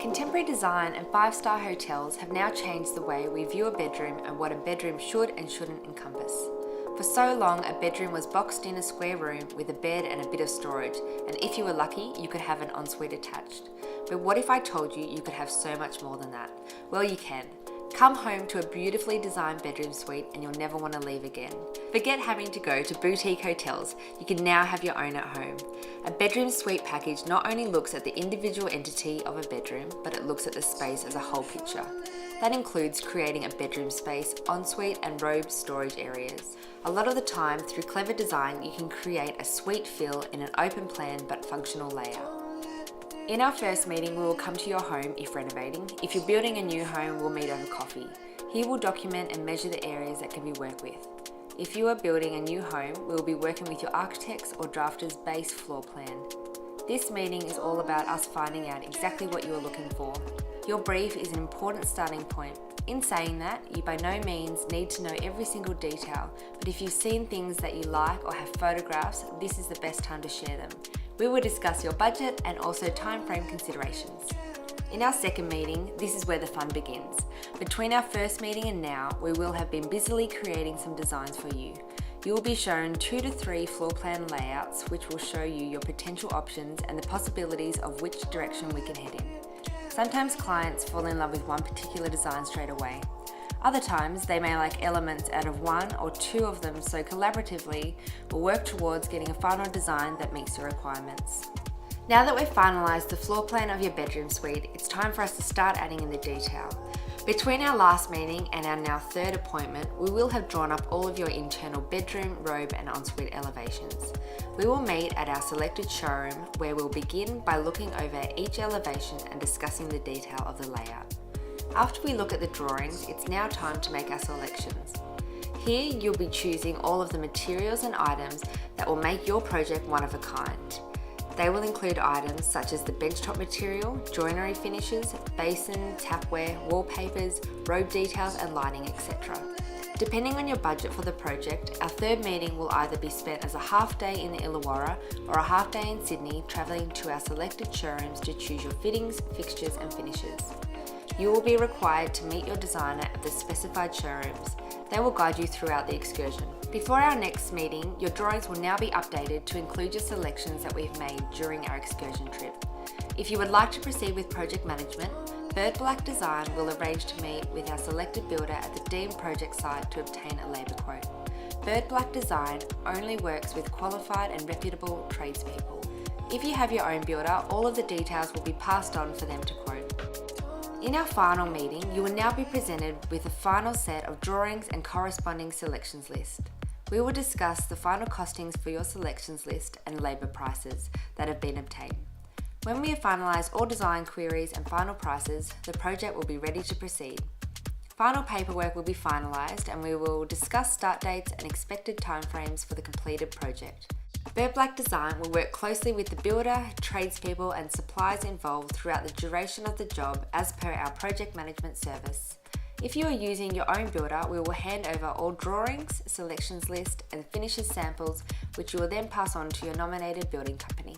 Contemporary design and five-star hotels have now changed the way we view a bedroom and what a bedroom should and shouldn't encompass. For so long, a bedroom was boxed in a square room with a bed and a bit of storage, and if you were lucky, you could have an ensuite attached. But what if I told you you could have so much more than that? Well, you can. Come home to a beautifully designed bedroom suite and you'll never want to leave again. Forget having to go to boutique hotels, you can now have your own at home. A bedroom suite package not only looks at the individual entity of a bedroom, but it looks at the space as a whole picture. That includes creating a bedroom space, ensuite and robe storage areas. A lot of the time, through clever design, you can create a suite feel in an open plan but functional layout. In our first meeting, we will come to your home if renovating. If you're building a new home, we'll meet over coffee. Here we'll document and measure the areas that can be worked with. If you are building a new home, we will be working with your architect's or drafter's base floor plan. This meeting is all about us finding out exactly what you are looking for. Your brief is an important starting point. In saying that, you by no means need to know every single detail, but if you've seen things that you like or have photographs, this is the best time to share them. We will discuss your budget and also time frame considerations. In our second meeting, this is where the fun begins. Between our first meeting and now, we will have been busily creating some designs for you. You will be shown 2 to 3 floor plan layouts which will show you your potential options and the possibilities of which direction we can head in. Sometimes clients fall in love with one particular design straight away. Other times, they may like elements out of 1 or 2 of them, so collaboratively, we'll work towards getting a final design that meets your requirements. Now that we've finalised the floor plan of your bedroom suite, it's time for us to start adding in the detail. Between our last meeting and our now third appointment, we will have drawn up all of your internal bedroom, robe and ensuite elevations. We will meet at our selected showroom where we'll begin by looking over each elevation and discussing the detail of the layout. After we look at the drawings, it's now time to make our selections. Here you'll be choosing all of the materials and items that will make your project one of a kind. They will include items such as the benchtop material, joinery finishes, basin, tapware, wallpapers, robe details and lighting, etc. Depending on your budget for the project, our third meeting will either be spent as a half day in the Illawarra or a half day in Sydney, travelling to our selected showrooms to choose your fittings, fixtures and finishes. You will be required to meet your designer at the specified showrooms. They will guide you throughout the excursion. Before our next meeting, your drawings will now be updated to include your selections that we've made during our excursion trip. If you would like to proceed with project management, Birdblack Design will arrange to meet with our selected builder at the deemed project site to obtain a labour quote. Birdblack Design only works with qualified and reputable tradespeople. If you have your own builder, all of the details will be passed on for them to quote. In our final meeting, you will now be presented with a final set of drawings and corresponding selections list. We will discuss the final costings for your selections list and labour prices that have been obtained. When we have finalised all design queries and final prices, the project will be ready to proceed. Final paperwork will be finalised and we will discuss start dates and expected timeframes for the completed project. Birdblack Design will work closely with the builder, tradespeople and suppliers involved throughout the duration of the job as per our project management service. If you are using your own builder, we will hand over all drawings, selections list and finishes samples which you will then pass on to your nominated building company.